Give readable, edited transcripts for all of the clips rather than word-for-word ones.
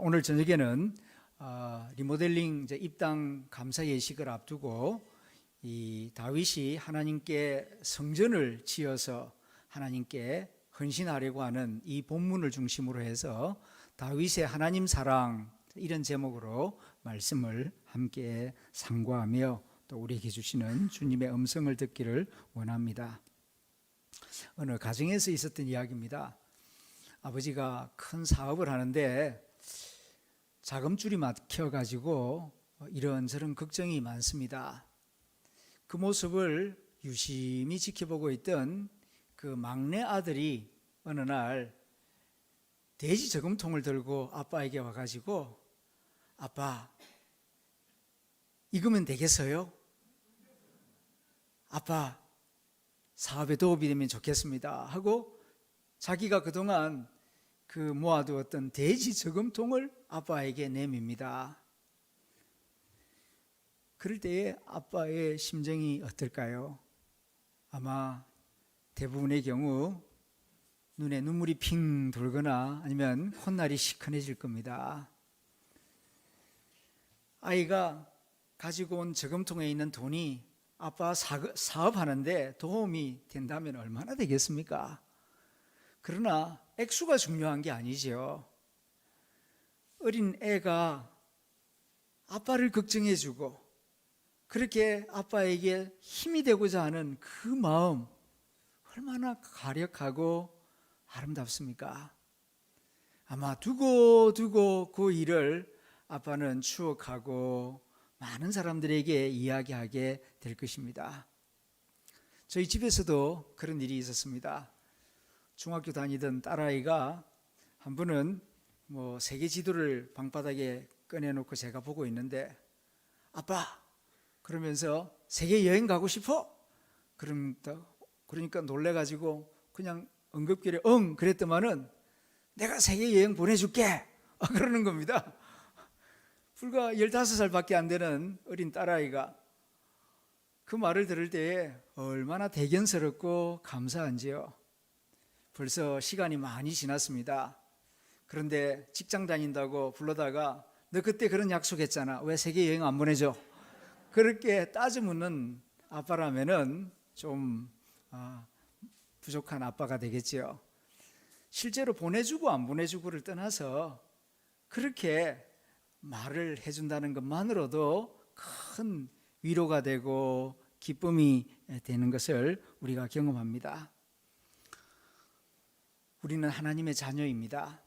오늘 저녁에는 리모델링 입당 감사 예식을 앞두고 이 다윗이 하나님께 성전을 지어서 하나님께 헌신하려고 하는 이 본문을 중심으로 해서 다윗의 하나님 사랑 이런 제목으로 말씀을 함께 상고하며 또 우리에게 주시는 주님의 음성을 듣기를 원합니다. 어느 가정에서 있었던 이야기입니다. 아버지가 큰 사업을 하는데 자금줄이 막혀가지고 이런저런 걱정이 많습니다. 그 모습을 유심히 지켜보고 있던 그 막내 아들이 어느 날 돼지 저금통을 들고 아빠에게 와가지고 아빠, 이거면 되겠어요? 아빠, 사업에 도움이 되면 좋겠습니다 하고 자기가 그동안 그 모아두었던 돼지 저금통을 아빠에게 내밉니다. 그럴 때에 아빠의 심정이 어떨까요? 아마 대부분의 경우 눈에 눈물이 핑 돌거나 아니면 콧날이 시큰해질 겁니다. 아이가 가지고 온 저금통에 있는 돈이 아빠 사업하는데 도움이 된다면 얼마나 되겠습니까? 그러나 액수가 중요한 게 아니죠. 어린 애가 아빠를 걱정해주고 그렇게 아빠에게 힘이 되고자 하는 그 마음 얼마나 가력하고 아름답습니까? 아마 두고 그 일을 아빠는 추억하고 많은 사람들에게 이야기하게 될 것입니다. 저희 집에서도 그런 일이 있었습니다. 중학교 다니던 딸아이가 한 번은 세계 지도를 방바닥에 꺼내놓고 제가 보고 있는데 아빠 그러면서 세계 여행 가고 싶어? 그러니까 놀래가지고 그냥 응급길에 응 그랬더만은 내가 세계 여행 보내줄게 그러는 겁니다. 불과 15살밖에 안 되는 어린 딸아이가 그 말을 들을 때에 얼마나 대견스럽고 감사한지요. 벌써 시간이 많이 지났습니다. 그런데 직장 다닌다고 불러다가 너 그때 그런 약속했잖아. 왜 세계 여행 안 보내줘? 그렇게 따져묻는 아빠라면은 좀 부족한 아빠가 되겠지요. 실제로 보내주고 안 보내주고를 떠나서 그렇게 말을 해준다는 것만으로도 큰 위로가 되고 기쁨이 되는 것을 우리가 경험합니다. 우리는 하나님의 자녀입니다.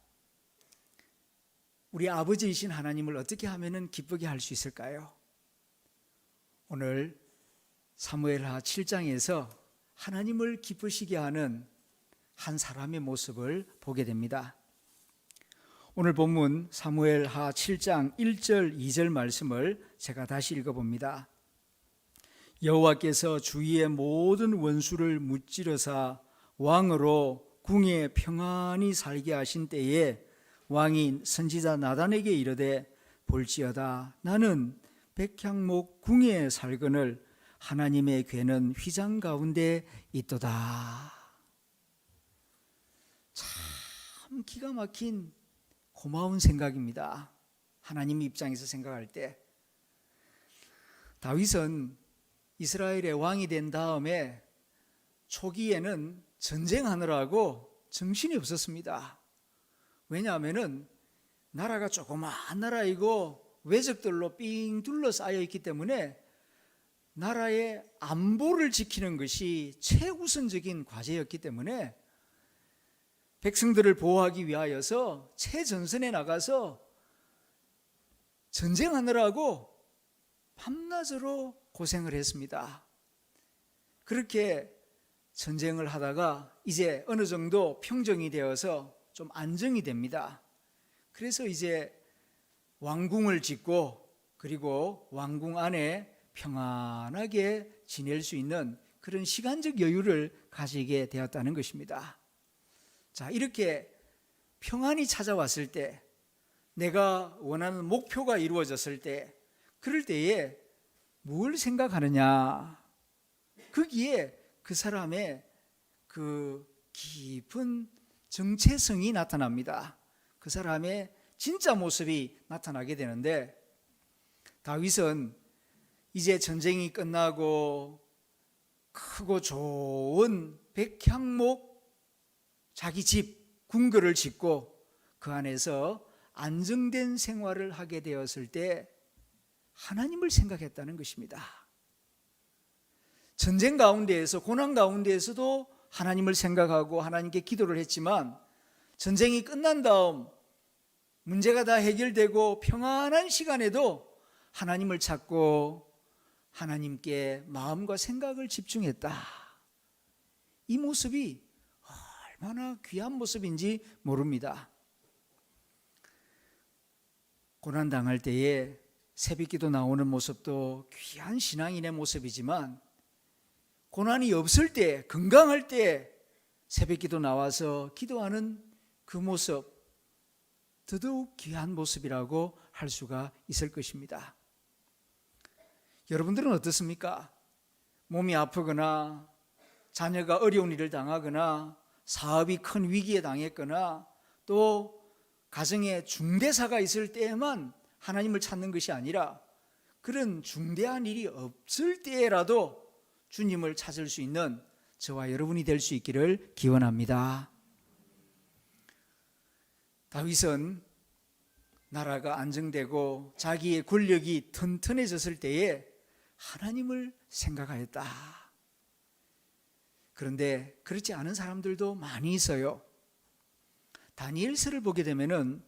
우리 아버지이신 하나님을 어떻게 하면 기쁘게 할 수 있을까요? 오늘 사무엘하 7장에서 하나님을 기쁘시게 하는 한 사람의 모습을 보게 됩니다. 오늘 본문 사무엘하 7장 1절 2절 말씀을 제가 다시 읽어봅니다. 여호와께서 주위의 모든 원수를 무찌르사 왕으로 궁에 평안히 살게 하신 때에 왕이 선지자 나단에게 이르되 볼지어다 나는 백향목 궁에 살거늘 하나님의 궤는 휘장 가운데 있도다. 참 기가 막힌 고마운 생각입니다. 하나님 입장에서 생각할 때 다윗은 이스라엘의 왕이 된 다음에 초기에는 전쟁하느라고 정신이 없었습니다. 왜냐하면 나라가 조그마한 나라이고 외적들로 삥 둘러싸여 있기 때문에 나라의 안보를 지키는 것이 최우선적인 과제였기 때문에 백성들을 보호하기 위하여서 최전선에 나가서 전쟁하느라고 밤낮으로 고생을 했습니다. 그렇게 전쟁을 하다가 이제 어느 정도 평정이 되어서 좀 안정이 됩니다. 그래서 이제 왕궁을 짓고 그리고 왕궁 안에 평안하게 지낼 수 있는 그런 시간적 여유를 가지게 되었다는 것입니다. 자, 이렇게 평안이 찾아왔을 때 내가 원하는 목표가 이루어졌을 때 그럴 때에 뭘 생각하느냐? 거기에 그 사람의 그 깊은 정체성이 나타납니다. 그 사람의 진짜 모습이 나타나게 되는데, 다윗은 이제 전쟁이 끝나고 크고 좋은 백향목 자기 집 궁궐을 짓고 그 안에서 안정된 생활을 하게 되었을 때 하나님을 생각했다는 것입니다. 전쟁 가운데에서, 고난 가운데에서도 하나님을 생각하고 하나님께 기도를 했지만, 전쟁이 끝난 다음 문제가 다 해결되고 평안한 시간에도 하나님을 찾고 하나님께 마음과 생각을 집중했다. 이 모습이 얼마나 귀한 모습인지 모릅니다. 고난 당할 때에 새벽기도 나오는 모습도 귀한 신앙인의 모습이지만, 고난이 없을 때, 건강할 때 새벽기도 나와서 기도하는 그 모습, 더더욱 귀한 모습이라고 할 수가 있을 것입니다. 여러분들은 어떻습니까? 몸이 아프거나 자녀가 어려운 일을 당하거나 사업이 큰 위기에 당했거나 또 가정에 중대사가 있을 때에만 하나님을 찾는 것이 아니라, 그런 중대한 일이 없을 때라도 주님을 찾을 수 있는 저와 여러분이 될 수 있기를 기원합니다. 다윗은 나라가 안정되고 자기의 권력이 튼튼해졌을 때에 하나님을 생각하였다. 그런데 그렇지 않은 사람들도 많이 있어요. 다니엘서를 보게 되면은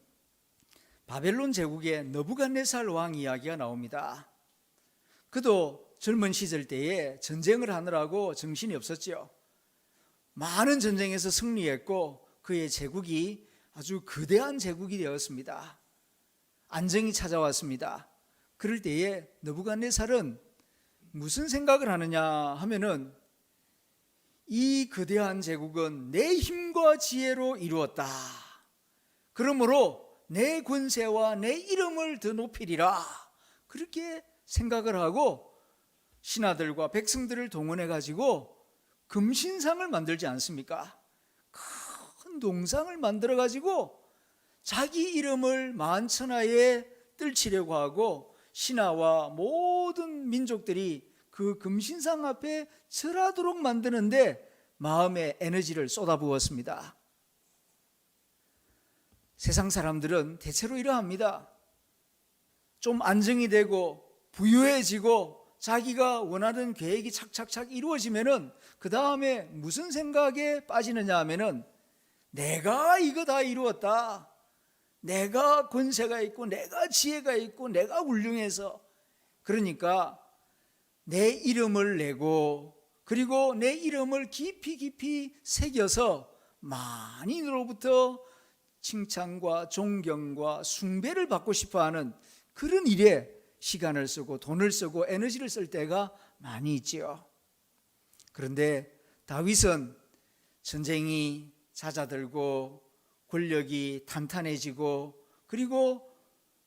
바벨론 제국의 느부갓네살 왕 이야기가 나옵니다. 그도 젊은 시절 때에 전쟁을 하느라고 정신이 없었죠. 많은 전쟁에서 승리했고 그의 제국이 아주 거대한 제국이 되었습니다. 안정이 찾아왔습니다. 그럴 때에 느부갓네살은 무슨 생각을 하느냐 하면은, 이 거대한 제국은 내 힘과 지혜로 이루었다. 그러므로 내 권세와 내 이름을 더 높이리라. 그렇게 생각을 하고 신하들과 백성들을 동원해 가지고 금신상을 만들지 않습니까? 큰 동상을 만들어 가지고 자기 이름을 만천하에 떨치려고 하고 신하와 모든 민족들이 그 금신상 앞에 절하도록 만드는데 마음의 에너지를 쏟아부었습니다. 세상 사람들은 대체로 이러합니다. 좀 안정이 되고 부유해지고 자기가 원하는 계획이 착착착 이루어지면은 그 다음에 무슨 생각에 빠지느냐 하면은, 내가 이거 다 이루었다. 내가 권세가 있고 내가 지혜가 있고 내가 훌륭해서, 그러니까 내 이름을 내고 그리고 내 이름을 깊이 깊이 새겨서 만인으로부터 칭찬과 존경과 숭배를 받고 싶어하는 그런 일에 시간을 쓰고 돈을 쓰고 에너지를 쓸 때가 많이 있지요. 그런데 다윗은 전쟁이 잦아들고 권력이 탄탄해지고 그리고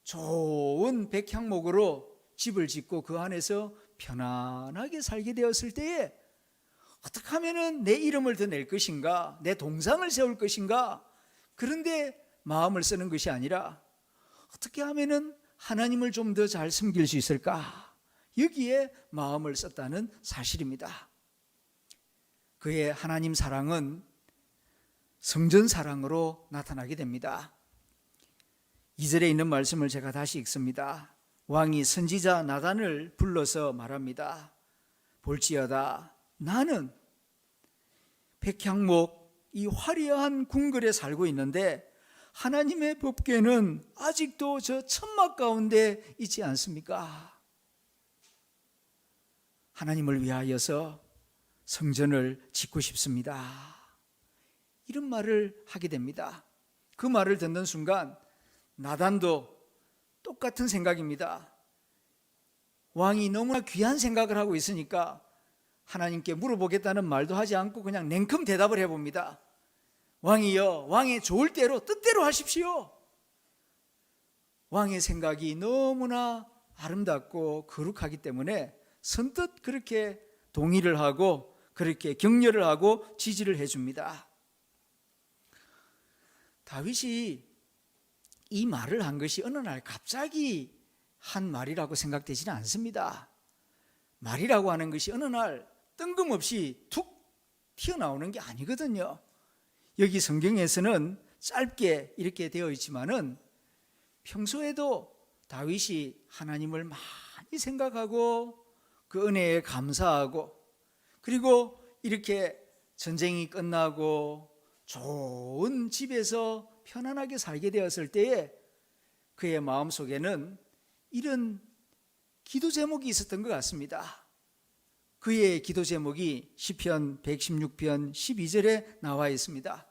좋은 백향목으로 집을 짓고 그 안에서 편안하게 살게 되었을 때에 어떻게 하면 내 이름을 더 낼 것인가, 내 동상을 세울 것인가, 그런데 마음을 쓰는 것이 아니라 어떻게 하면 하나님을 좀 더 잘 섬길 수 있을까, 여기에 마음을 썼다는 사실입니다. 그의 하나님 사랑은 성전 사랑으로 나타나게 됩니다. 2절에 있는 말씀을 제가 다시 읽습니다. 왕이 선지자 나단을 불러서 말합니다. 볼지어다, 나는 백향목 이 화려한 궁궐에 살고 있는데 하나님의 법궤는 아직도 저 천막 가운데 있지 않습니까? 하나님을 위하여서 성전을 짓고 싶습니다. 이런 말을 하게 됩니다. 그 말을 듣는 순간 나단도 똑같은 생각입니다. 왕이 너무나 귀한 생각을 하고 있으니까 하나님께 물어보겠다는 말도 하지 않고 그냥 냉큼 대답을 해봅니다. 왕이여, 왕의 좋을 대로 뜻대로 하십시오. 왕의 생각이 너무나 아름답고 거룩하기 때문에 선뜻 그렇게 동의를 하고 그렇게 격려를 하고 지지를 해줍니다. 다윗이 이 말을 한 것이 어느 날 갑자기 한 말이라고 생각되지는 않습니다. 말이라고 하는 것이 어느 날 뜬금없이 툭 튀어나오는 게 아니거든요. 여기 성경에서는 짧게 이렇게 되어 있지만은 평소에도 다윗이 하나님을 많이 생각하고 그 은혜에 감사하고, 그리고 이렇게 전쟁이 끝나고 좋은 집에서 편안하게 살게 되었을 때에 그의 마음속에는 이런 기도 제목이 있었던 것 같습니다. 그의 기도 제목이 시편 116편 12절에 나와 있습니다.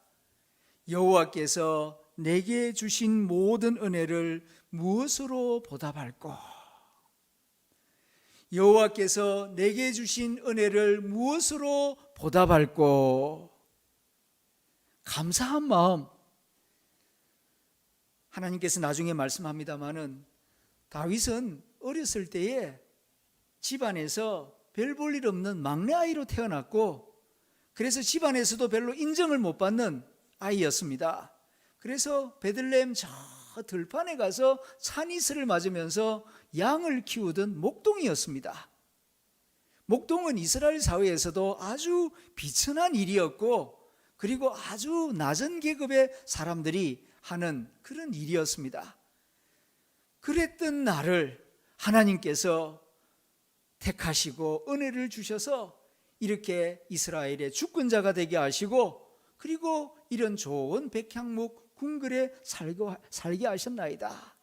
여호와께서 내게 주신 모든 은혜를 무엇으로 보답할꼬? 여호와께서 내게 주신 은혜를 무엇으로 보답할꼬? 감사한 마음. 하나님께서 나중에 말씀합니다마는 다윗은 어렸을 때에 집안에서 별 볼 일 없는 막내 아이로 태어났고, 그래서 집안에서도 별로 인정을 못 받는 아이였습니다. 그래서 베들레헴 저 들판에 가서 산이슬을 맞으면서 양을 키우던 목동이었습니다. 목동은 이스라엘 사회에서도 아주 비천한 일이었고, 그리고 아주 낮은 계급의 사람들이 하는 그런 일이었습니다. 그랬던 나를 하나님께서 택하시고 은혜를 주셔서 이렇게 이스라엘의 주권자가 되게 하시고, 그리고 이런 좋은 백향목 궁궐에 살게 하셨나이다.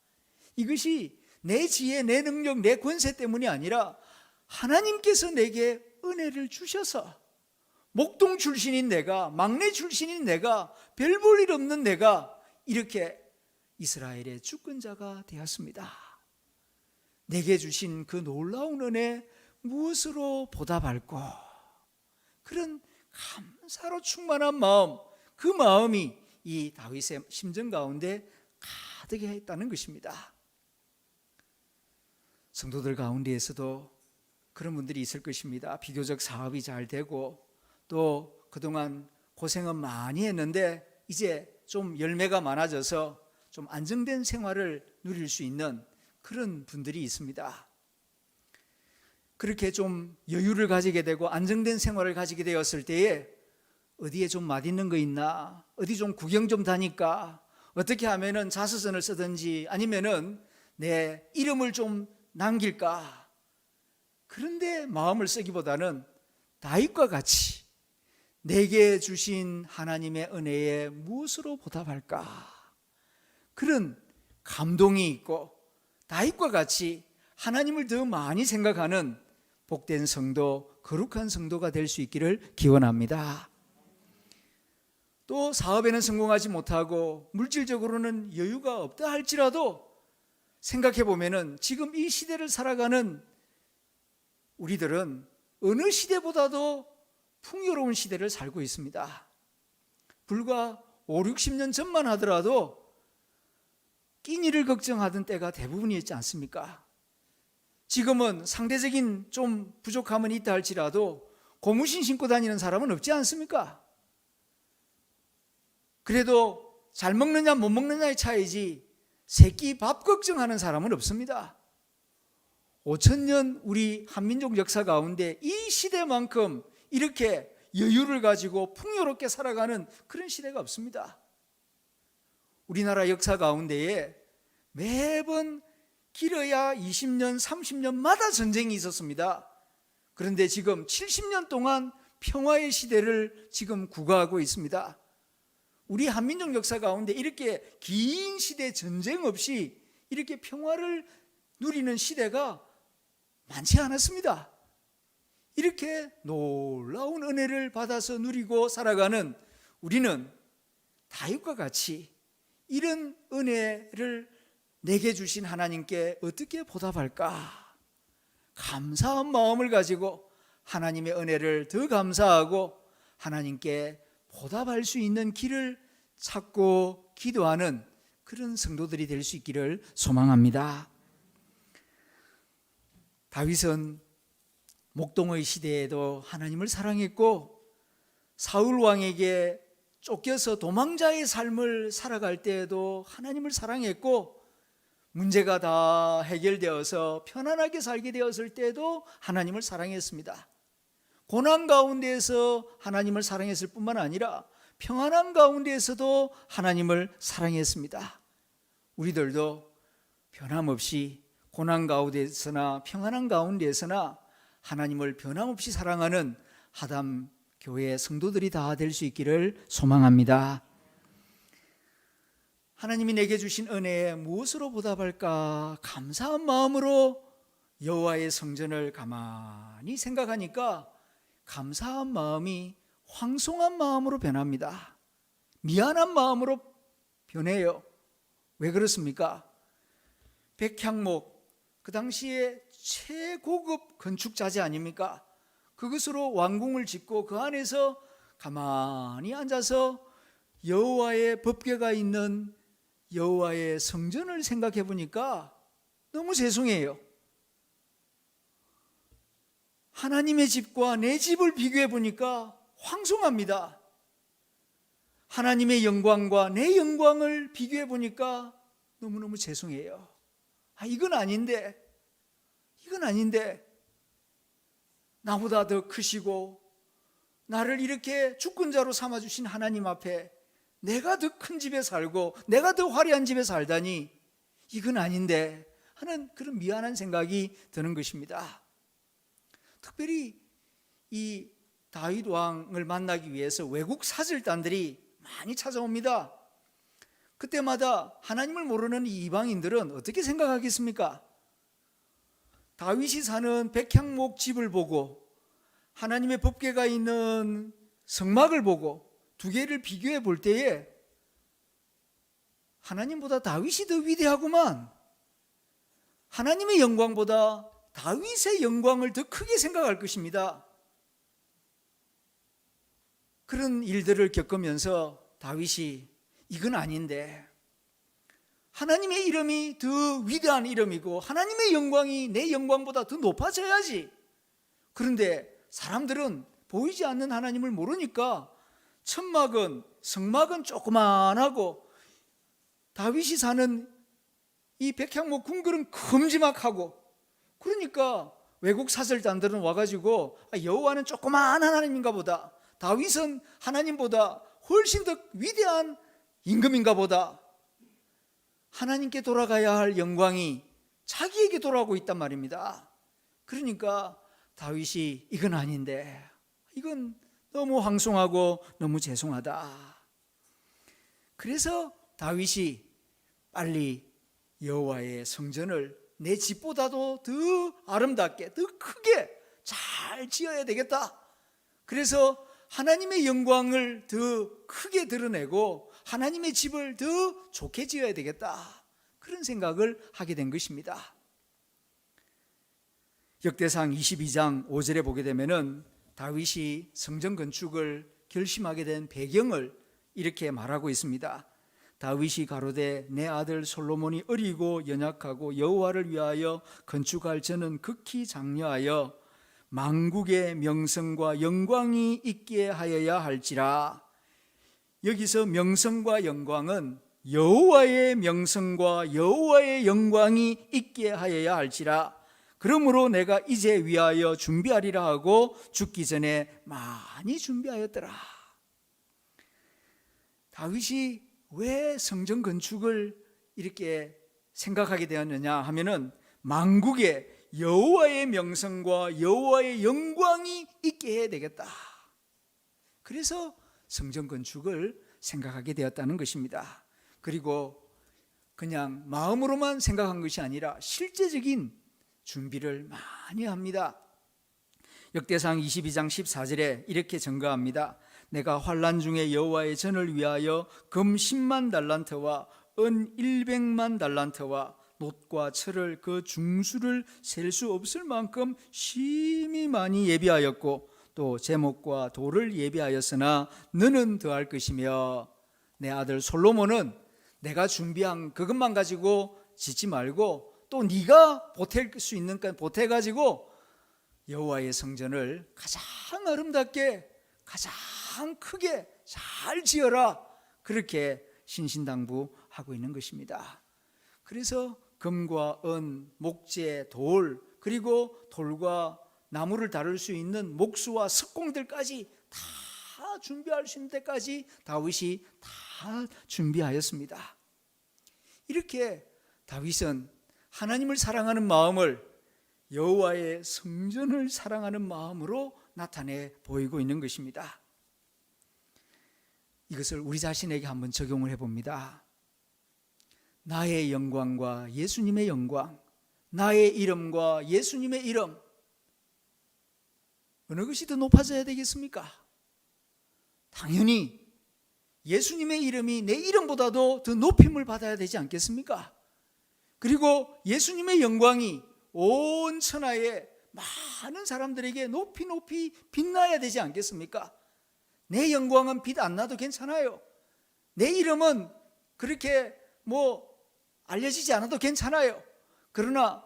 이것이 내 지혜, 내 능력, 내 권세 때문이 아니라 하나님께서 내게 은혜를 주셔서, 목동 출신인 내가, 막내 출신인 내가, 별 볼 일 없는 내가 이렇게 이스라엘의 주권자가 되었습니다. 내게 주신 그 놀라운 은혜 무엇으로 보답할꼬? 그런 감사로 충만한 마음, 그 마음이 이 다윗의 심정 가운데 가득해 있다는 것입니다. 성도들 가운데에서도 그런 분들이 있을 것입니다. 비교적 사업이 잘 되고 또 그동안 고생은 많이 했는데 이제 좀 열매가 많아져서 좀 안정된 생활을 누릴 수 있는 그런 분들이 있습니다. 그렇게 좀 여유를 가지게 되고 안정된 생활을 가지게 되었을 때에 어디에 좀 맛있는 거 있나, 어디 좀 구경 좀 다닐까, 어떻게 하면은 자서전을 쓰든지 아니면은 내 이름을 좀 남길까, 그런데 마음을 쓰기보다는 다윗과 같이 내게 주신 하나님의 은혜에 무엇으로 보답할까, 그런 감동이 있고 다윗과 같이 하나님을 더 많이 생각하는 복된 성도, 거룩한 성도가 될 수 있기를 기원합니다. 또 사업에는 성공하지 못하고 물질적으로는 여유가 없다 할지라도 생각해 보면은 지금 이 시대를 살아가는 우리들은 어느 시대보다도 풍요로운 시대를 살고 있습니다. 불과 5, 60년 전만 하더라도 끼니를 걱정하던 때가 대부분이었지 않습니까? 지금은 상대적인 좀 부족함은 있다 할지라도 고무신 신고 다니는 사람은 없지 않습니까? 그래도 잘 먹느냐 못 먹느냐의 차이지 새끼 밥 걱정하는 사람은 없습니다. 5,000년 우리 한민족 역사 가운데 이 시대만큼 이렇게 여유를 가지고 풍요롭게 살아가는 그런 시대가 없습니다. 우리나라 역사 가운데에 매번 길어야 20년, 30년마다 전쟁이 있었습니다. 그런데 지금 70년 동안 평화의 시대를 지금 구가하고 있습니다. 우리 한민족 역사 가운데 이렇게 긴 시대 전쟁 없이 이렇게 평화를 누리는 시대가 많지 않았습니다. 이렇게 놀라운 은혜를 받아서 누리고 살아가는 우리는 다윗과 같이 이런 은혜를 내게 주신 하나님께 어떻게 보답할까? 감사한 마음을 가지고 하나님의 은혜를 더 감사하고 하나님께 보답할 수 있는 길을 찾고 기도하는 그런 성도들이 될 수 있기를 소망합니다. 다윗은 목동의 시대에도 하나님을 사랑했고 사울 왕에게 쫓겨서 도망자의 삶을 살아갈 때에도 하나님을 사랑했고, 문제가 다 해결되어서 편안하게 살게 되었을 때도 하나님을 사랑했습니다. 고난 가운데에서 하나님을 사랑했을 뿐만 아니라 평안한 가운데에서도 하나님을 사랑했습니다. 우리들도 변함없이 고난 가운데서나 평안한 가운데서나 하나님을 변함없이 사랑하는 하담 교회 성도들이 다 될 수 있기를 소망합니다. 하나님이 내게 주신 은혜에 무엇으로 보답할까 감사한 마음으로 여호와의 성전을 가만히 생각하니까 감사한 마음이 황송한 마음으로 변합니다. 미안한 마음으로 변해요. 왜 그렇습니까? 백향목, 그 당시에 최고급 건축자재 아닙니까? 그것으로 왕궁을 짓고 그 안에서 가만히 앉아서 여호와의 법궤가 있는 여호와의 성전을 생각해 보니까 너무 죄송해요. 하나님의 집과 내 집을 비교해 보니까 황송합니다. 하나님의 영광과 내 영광을 비교해 보니까 너무너무 죄송해요. 이건 아닌데 나보다 더 크시고 나를 이렇게 주권자로 삼아주신 하나님 앞에 내가 더 큰 집에 살고 내가 더 화려한 집에 살다니 이건 아닌데 하는 그런 미안한 생각이 드는 것입니다. 특별히 이 다윗 왕을 만나기 위해서 외국 사절단들이 많이 찾아옵니다. 그때마다 하나님을 모르는 이 이방인들은 어떻게 생각하겠습니까? 다윗이 사는 백향목 집을 보고 하나님의 법궤가 있는 성막을 보고 두 개를 비교해 볼 때에 하나님보다 다윗이 더 위대하구만, 하나님의 영광보다 다윗의 영광을 더 크게 생각할 것입니다. 그런 일들을 겪으면서 다윗이 이건 아닌데 하나님의 이름이 더 위대한 이름이고 하나님의 영광이 내 영광보다 더 높아져야지. 그런데 사람들은 보이지 않는 하나님을 모르니까 천막은 성막은 조그만하고 다윗이 사는 이 백향목 궁궐은 큼지막하고, 그러니까 외국 사절단들은 와가지고 여호와는 조그만 하나님인가 보다, 다윗은 하나님보다 훨씬 더 위대한 임금인가 보다, 하나님께 돌아가야 할 영광이 자기에게 돌아오고 있단 말입니다. 그러니까 다윗이 이건 아닌데, 이건 너무 황송하고 너무 죄송하다. 그래서 다윗이 빨리 여호와의 성전을 내 집보다도 더 아름답게 더 크게 잘 지어야 되겠다. 그래서 하나님의 영광을 더 크게 드러내고 하나님의 집을 더 좋게 지어야 되겠다. 그런 생각을 하게 된 것입니다. 역대상 22장 5절에 보게 되면은 다윗이 성전 건축을 결심하게 된 배경을 이렇게 말하고 있습니다. 다윗이 가로되 내 아들 솔로몬이 어리고 연약하고 여호와를 위하여 건축할 저는 극히 장려하여 만국의 명성과 영광이 있게 하여야 할지라. 여기서 명성과 영광은 여호와의 명성과 여호와의 영광이 있게 하여야 할지라. 그러므로 내가 이제 위하여 준비하리라 하고 죽기 전에 많이 준비하였더라. 다윗이 왜 성전 건축을 이렇게 생각하게 되었느냐 하면은 만국의 여호와의 명성과 여호와의 영광이 있게 해야 되겠다. 그래서 성전 건축을 생각하게 되었다는 것입니다. 그리고 그냥 마음으로만 생각한 것이 아니라 실제적인 준비를 많이 합니다. 역대상 22장 14절에 이렇게 증거합니다. 내가 환난 중에 여호와의 전을 위하여 금 10만 달란트와 은 100만 달란트와 놋과 철을 그 중수를 셀 수 없을 만큼 심히 많이 예비하였고 또 제목과 돌을 예비하였으나 너는 더할 것이며, 내 아들 솔로몬은 내가 준비한 그것만 가지고 짓지 말고 또 네가 보탤 수 있는 건 보태가지고 여호와의 성전을 가장 아름답게 가장 크게 잘 지어라, 그렇게 신신당부하고 있는 것입니다. 그래서 금과 은, 목재, 돌, 그리고 돌과 나무를 다룰 수 있는 목수와 석공들까지 다 준비할 수 있는 데까지 다윗이 다 준비하였습니다. 이렇게 다윗은 하나님을 사랑하는 마음을 여호와의 성전을 사랑하는 마음으로 나타내 보이고 있는 것입니다. 이것을 우리 자신에게 한번 적용을 해봅니다. 나의 영광과 예수님의 영광, 나의 이름과 예수님의 이름, 어느 것이 더 높아져야 되겠습니까? 당연히 예수님의 이름이 내 이름보다도 더 높임을 받아야 되지 않겠습니까? 그리고 예수님의 영광이 온 천하에 많은 사람들에게 높이 높이 빛나야 되지 않겠습니까? 내 영광은 빛 안 나도 괜찮아요. 내 이름은 그렇게 알려지지 않아도 괜찮아요. 그러나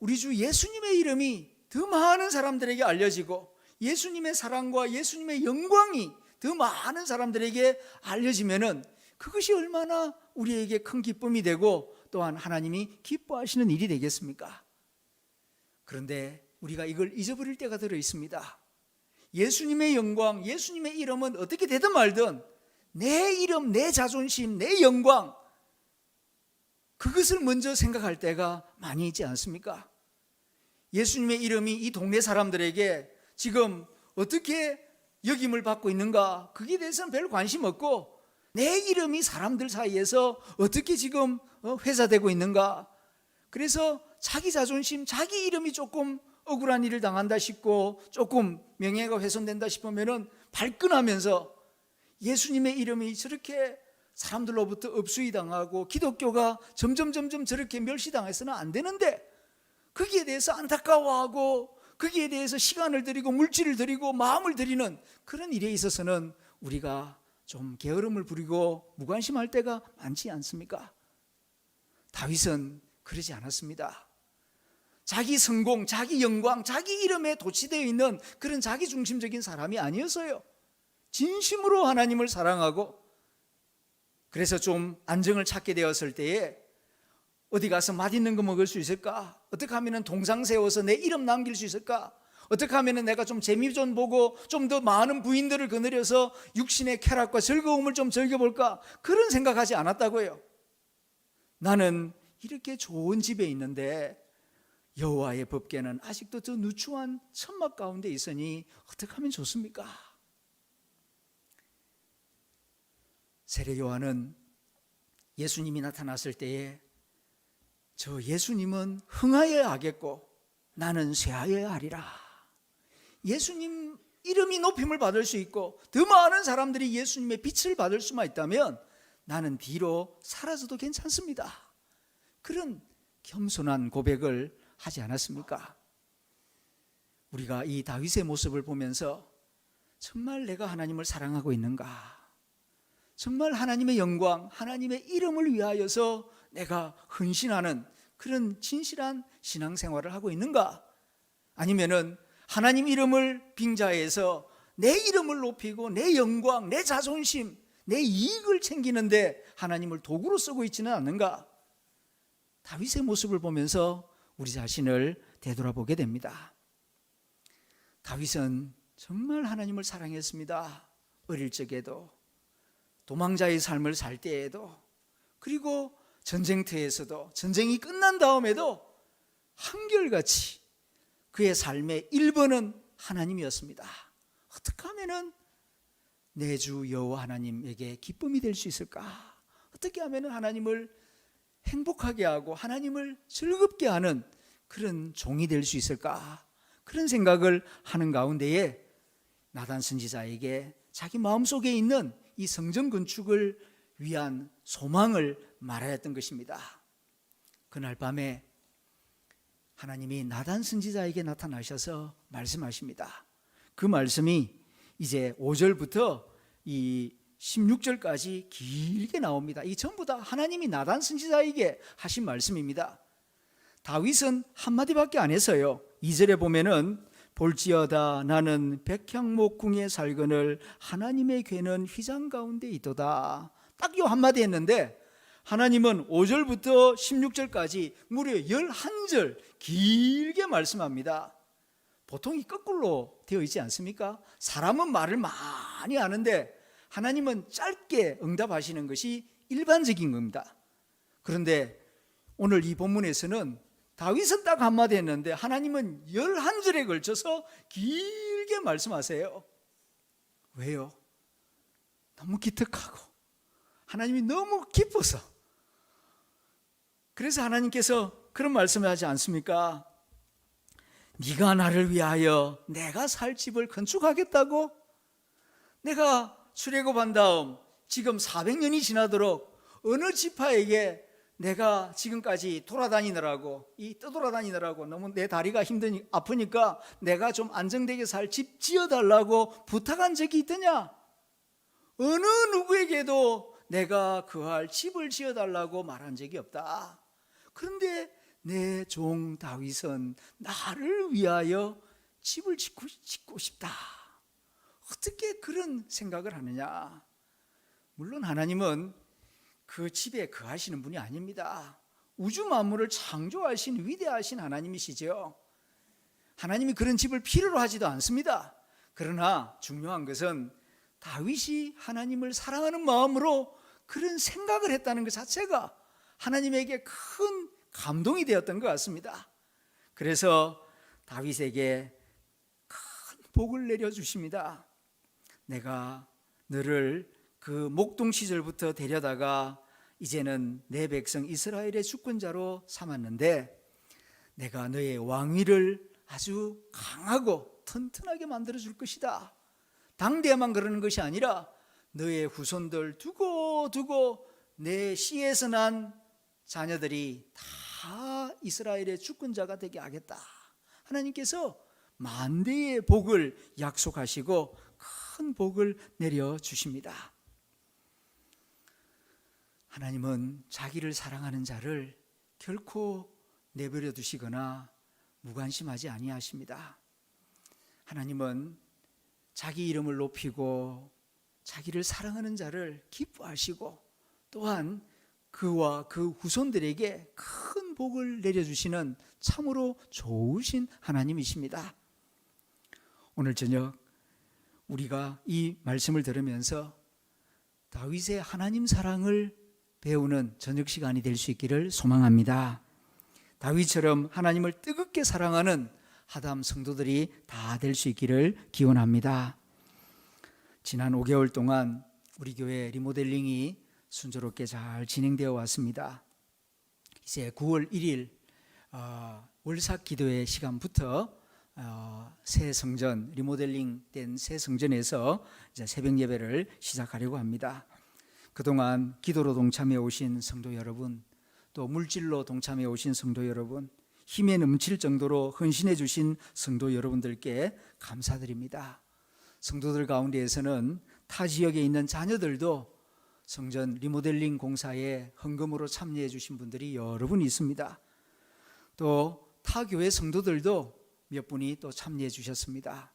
우리 주 예수님의 이름이 더 많은 사람들에게 알려지고 예수님의 사랑과 예수님의 영광이 더 많은 사람들에게 알려지면은 그것이 얼마나 우리에게 큰 기쁨이 되고 또한 하나님이 기뻐하시는 일이 되겠습니까? 그런데 우리가 이걸 잊어버릴 때가 들어 있습니다. 예수님의 영광, 예수님의 이름은 어떻게 되든 말든 내 이름, 내 자존심, 내 영광, 그것을 먼저 생각할 때가 많이 있지 않습니까? 예수님의 이름이 이 동네 사람들에게 지금 어떻게 여김을 받고 있는가, 거기에 대해서는 별 관심 없고 내 이름이 사람들 사이에서 어떻게 지금 회자되고 있는가, 그래서 자기 자존심, 자기 이름이 조금 억울한 일을 당한다 싶고 조금 명예가 훼손된다 싶으면 발끈하면서 예수님의 이름이 저렇게 사람들로부터 업수이 당하고 기독교가 점점 저렇게 멸시당해서는 안 되는데 거기에 대해서 안타까워하고 거기에 대해서 시간을 들이고 물질을 들이고 마음을 들이는 그런 일에 있어서는 우리가 좀 게으름을 부리고 무관심할 때가 많지 않습니까? 다윗은 그러지 않았습니다. 자기 성공, 자기 영광, 자기 이름에 도취되어 있는 그런 자기 중심적인 사람이 아니었어요. 진심으로 하나님을 사랑하고, 그래서 좀 안정을 찾게 되었을 때에 어디 가서 맛있는 거 먹을 수 있을까? 어떻게 하면 동상 세워서 내 이름 남길 수 있을까? 어떻게 하면 내가 좀 재미 좀 보고 좀 더 많은 부인들을 거느려서 육신의 쾌락과 즐거움을 좀 즐겨볼까? 그런 생각하지 않았다고요. 나는 이렇게 좋은 집에 있는데 여호와의 법궤는 아직도 저 누추한 천막 가운데 있으니 어떻게 하면 좋습니까? 세례 요한은 예수님이 나타났을 때에 저 예수님은 흥하여야 하겠고 나는 쇠하여야 하리라. 예수님 이름이 높임을 받을 수 있고 더 많은 사람들이 예수님의 빛을 받을 수만 있다면 나는 뒤로 사라져도 괜찮습니다. 그런 겸손한 고백을 하지 않았습니까? 우리가 이 다윗의 모습을 보면서 정말 내가 하나님을 사랑하고 있는가? 정말 하나님의 영광, 하나님의 이름을 위하여서 내가 헌신하는 그런 진실한 신앙생활을 하고 있는가? 아니면은 하나님 이름을 빙자해서 내 이름을 높이고 내 영광, 내 자존심, 내 이익을 챙기는데 하나님을 도구로 쓰고 있지는 않는가? 다윗의 모습을 보면서 우리 자신을 되돌아보게 됩니다. 다윗은 정말 하나님을 사랑했습니다. 어릴 적에도, 도망자의 삶을 살 때에도, 그리고 전쟁터에서도, 전쟁이 끝난 다음에도 한결같이 그의 삶의 1번은 하나님이었습니다. 어떻게 하면 내 주 여호와 하나님에게 기쁨이 될 수 있을까? 어떻게 하면 하나님을 행복하게 하고 하나님을 즐겁게 하는 그런 종이 될 수 있을까? 그런 생각을 하는 가운데에 나단 선지자에게 자기 마음속에 있는 이 성전 건축을 위한 소망을 말하였던 것입니다. 그날 밤에 하나님이 나단 선지자에게 나타나셔서 말씀하십니다. 그 말씀이 이제 5절부터 이 16절까지 길게 나옵니다. 이 전부 다 하나님이 나단 선지자에게 하신 말씀입니다. 다윗은 한마디밖에 안 했어요. 2절에 보면은 볼지어다 나는 백향목궁에 살거늘 하나님의 궤는 휘장 가운데 있도다. 딱 요 한마디 했는데 하나님은 5절부터 16절까지 무려 11절 길게 말씀합니다. 보통 이 거꾸로 되어 있지 않습니까? 사람은 말을 많이 하는데 하나님은 짧게 응답하시는 것이 일반적인 겁니다. 그런데 오늘 이 본문에서는 다윗은 딱 한마디 했는데 하나님은 11절에 걸쳐서 길게 말씀하세요. 왜요? 너무 기특하고 하나님이 너무 기뻐서. 그래서 하나님께서 그런 말씀을 하지 않습니까? 네가 나를 위하여 내가 살 집을 건축하겠다고? 내가 출애굽한 다음 지금 400년이 지나도록 어느 지파에게 내가 지금까지 떠돌아다니느라고 너무 내 다리가 아프니까 내가 좀 안정되게 살 집 지어달라고 부탁한 적이 있더냐? 어느 누구에게도 내가 거할 집을 지어달라고 말한 적이 없다. 그런데 내 종 다윗은 나를 위하여 집을 짓고 싶다. 어떻게 그런 생각을 하느냐? 물론 하나님은 그 집에 거하시는 분이 아닙니다. 우주 만물을 창조하신 위대하신 하나님이시죠. 하나님이 그런 집을 필요로 하지도 않습니다. 그러나 중요한 것은 다윗이 하나님을 사랑하는 마음으로 그런 생각을 했다는 것 자체가 하나님에게 큰 감동이 되었던 것 같습니다. 그래서 다윗에게 큰 복을 내려주십니다. 내가 너를 그 목동 시절부터 데려다가 이제는 내 백성 이스라엘의 주권자로 삼았는데 내가 너의 왕위를 아주 강하고 튼튼하게 만들어 줄 것이다. 당대에만 그러는 것이 아니라 너의 후손들 두고 내 씨에서 난 자녀들이 다 이스라엘의 주권자가 되게 하겠다. 하나님께서 만대의 복을 약속하시고 큰 복을 내려주십니다. 하나님은 자기를 사랑하는 자를 결코 내버려 두시거나 무관심하지 아니하십니다. 하나님은 자기 이름을 높이고 자기를 사랑하는 자를 기뻐하시고 또한 그와 그 후손들에게 큰 복을 내려주시는 참으로 좋으신 하나님이십니다. 오늘 저녁 우리가 이 말씀을 들으면서 다윗의 하나님 사랑을 배우는 저녁 시간이 될 수 있기를 소망합니다. 다윗처럼 하나님을 뜨겁게 사랑하는 하담 성도들이 다 될 수 있기를 기원합니다. 지난 5개월 동안 우리 교회 리모델링이 순조롭게 잘 진행되어 왔습니다. 이제 9월 1일 월삭 기도회 시간부터 새 성전, 리모델링 된 새 성전에서 이제 새벽 예배를 시작하려고 합니다. 그동안 기도로 동참해 오신 성도 여러분, 또 물질로 동참해 오신 성도 여러분, 힘에 넘칠 정도로 헌신해 주신 성도 여러분들께 감사드립니다. 성도들 가운데에서는 타 지역에 있는 자녀들도 성전 리모델링 공사에 헌금으로 참여해 주신 분들이 여러 분 있습니다. 또 타 교회 성도들도 몇 분이 또 참여해 주셨습니다.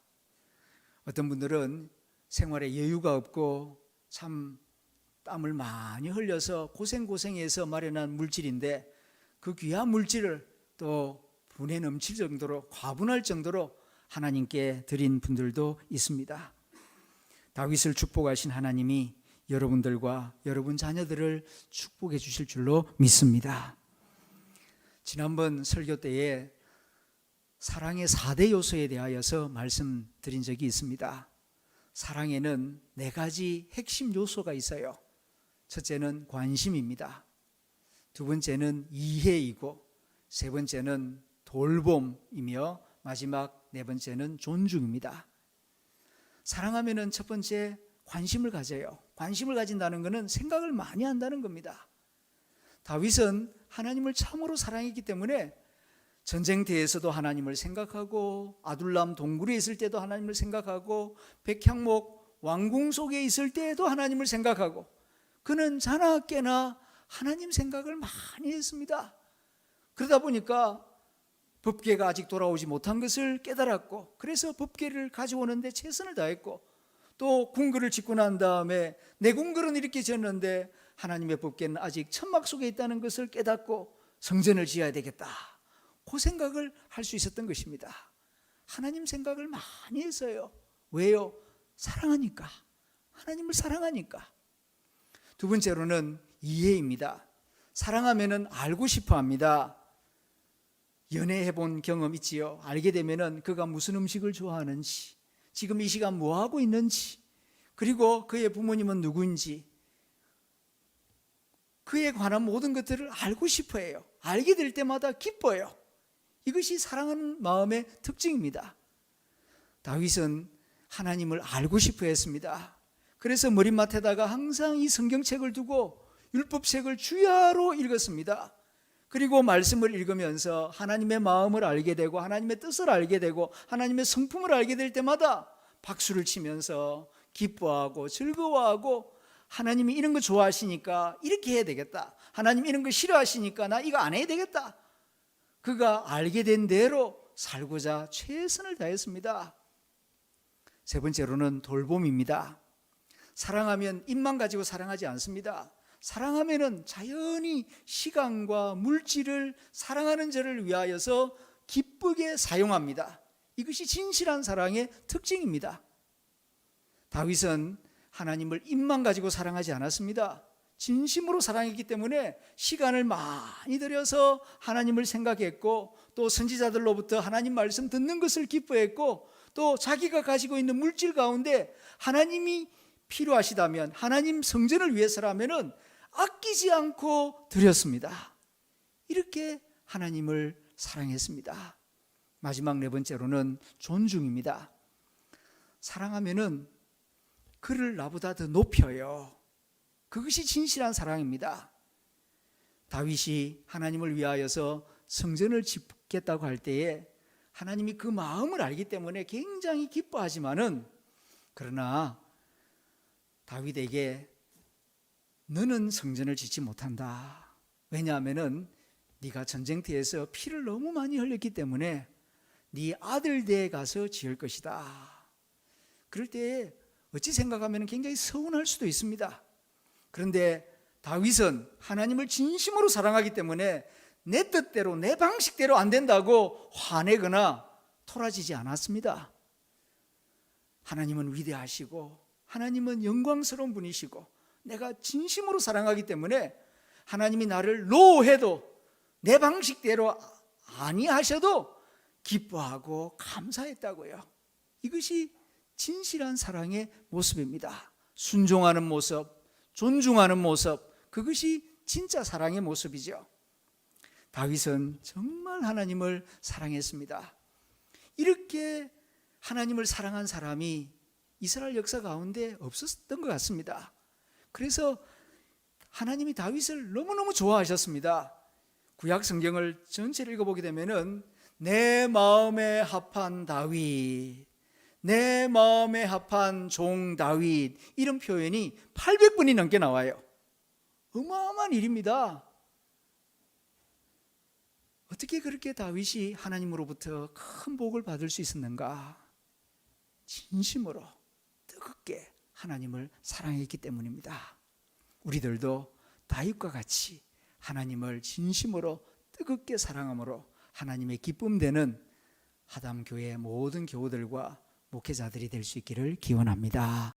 어떤 분들은 생활에 여유가 없고 참 땀을 많이 흘려서 고생해서 마련한 물질인데 그 귀한 물질을 또 분에 넘칠 정도로 과분할 정도로 하나님께 드린 분들도 있습니다. 다윗을 축복하신 하나님이 여러분들과 여러분 자녀들을 축복해 주실 줄로 믿습니다. 지난번 설교 때에 사랑의 4대 요소에 대하여서 말씀드린 적이 있습니다. 사랑에는 4가지 핵심 요소가 있어요. 첫째는 관심입니다. 두 번째는 이해이고, 세 번째는 돌봄이며, 마지막 4번째는 존중입니다. 사랑하면은 첫 번째 관심을 가져요. 관심을 가진다는 것은 생각을 많이 한다는 겁니다. 다윗은 하나님을 참으로 사랑했기 때문에 전쟁터에서도 하나님을 생각하고, 아둘람 동굴에 있을 때도 하나님을 생각하고, 백향목 왕궁 속에 있을 때에도 하나님을 생각하고, 그는 자나 깨나 하나님 생각을 많이 했습니다. 그러다 보니까 법궤가 아직 돌아오지 못한 것을 깨달았고, 그래서 법궤를 가져오는데 최선을 다했고, 또 궁궐을 짓고 난 다음에 내 궁궐은 이렇게 지었는데 하나님의 법궤는 아직 천막 속에 있다는 것을 깨닫고 성전을 지어야 되겠다, 그 생각을 할 수 있었던 것입니다. 하나님 생각을 많이 했어요. 왜요? 사랑하니까. 하나님을 사랑하니까. 두 번째로는 이해입니다. 사랑하면은 알고 싶어 합니다. 연애해 본 경험 있지요? 알게 되면은 그가 무슨 음식을 좋아하는지, 지금 이 시간 뭐 하고 있는지, 그리고 그의 부모님은 누구인지, 그에 관한 모든 것들을 알고 싶어 해요. 알게 될 때마다 기뻐요. 이것이 사랑하는 마음의 특징입니다. 다윗은 하나님을 알고 싶어 했습니다. 그래서 머릿맡에다가 항상 이 성경책을 두고 율법책을 주야로 읽었습니다. 그리고 말씀을 읽으면서 하나님의 마음을 알게 되고 하나님의 뜻을 알게 되고 하나님의 성품을 알게 될 때마다 박수를 치면서 기뻐하고 즐거워하고, 하나님이 이런 거 좋아하시니까 이렇게 해야 되겠다, 하나님 이런 거 싫어하시니까 나 이거 안 해야 되겠다, 그가 알게 된 대로 살고자 최선을 다했습니다. 세 번째로는 돌봄입니다. 사랑하면 입만 가지고 사랑하지 않습니다. 사랑하면은 자연히 시간과 물질을 사랑하는 저를 위하여서 기쁘게 사용합니다. 이것이 진실한 사랑의 특징입니다. 다윗은 하나님을 입만 가지고 사랑하지 않았습니다. 진심으로 사랑했기 때문에 시간을 많이 들여서 하나님을 생각했고, 또 선지자들로부터 하나님 말씀 듣는 것을 기뻐했고, 또 자기가 가지고 있는 물질 가운데 하나님이 필요하시다면, 하나님 성전을 위해서라면은 아끼지 않고 드렸습니다. 이렇게 하나님을 사랑했습니다. 마지막 네 번째로는 존중입니다. 사랑하면은 그를 나보다 더 높여요. 그것이 진실한 사랑입니다. 다윗이 하나님을 위하여서 성전을 짓겠다고 할 때에 하나님이 그 마음을 알기 때문에 굉장히 기뻐하지만은, 그러나 다윗에게 너는 성전을 짓지 못한다. 왜냐하면은 네가 전쟁터에서 피를 너무 많이 흘렸기 때문에 네 아들 댁에 가서 지을 것이다. 그럴 때 어찌 생각하면 굉장히 서운할 수도 있습니다. 그런데 다윗은 하나님을 진심으로 사랑하기 때문에 내 뜻대로 내 방식대로 안 된다고 화내거나 토라지지 않았습니다. 하나님은 위대하시고 하나님은 영광스러운 분이시고 내가 진심으로 사랑하기 때문에 하나님이 나를 노해도 내 방식대로 아니하셔도 기뻐하고 감사했다고요. 이것이 진실한 사랑의 모습입니다. 순종하는 모습, 존중하는 모습, 그것이 진짜 사랑의 모습이죠. 다윗은 정말 하나님을 사랑했습니다. 이렇게 하나님을 사랑한 사람이 이스라엘 역사 가운데 없었던 것 같습니다. 그래서 하나님이 다윗을 너무너무 좋아하셨습니다. 구약 성경을 전체를 읽어보게 되면은 내 마음에 합한 다윗, 내 마음에 합한 종 다윗, 이런 표현이 800번이 넘게 나와요. 어마어마한 일입니다. 어떻게 그렇게 다윗이 하나님으로부터 큰 복을 받을 수 있었는가? 진심으로 뜨겁게 하나님을 사랑했기 때문입니다. 우리들도 다윗과 같이 하나님을 진심으로 뜨겁게 사랑함으로 하나님의 기쁨 되는 하담교회 모든 교우들과 목회자들이 될 수 있기를 기원합니다.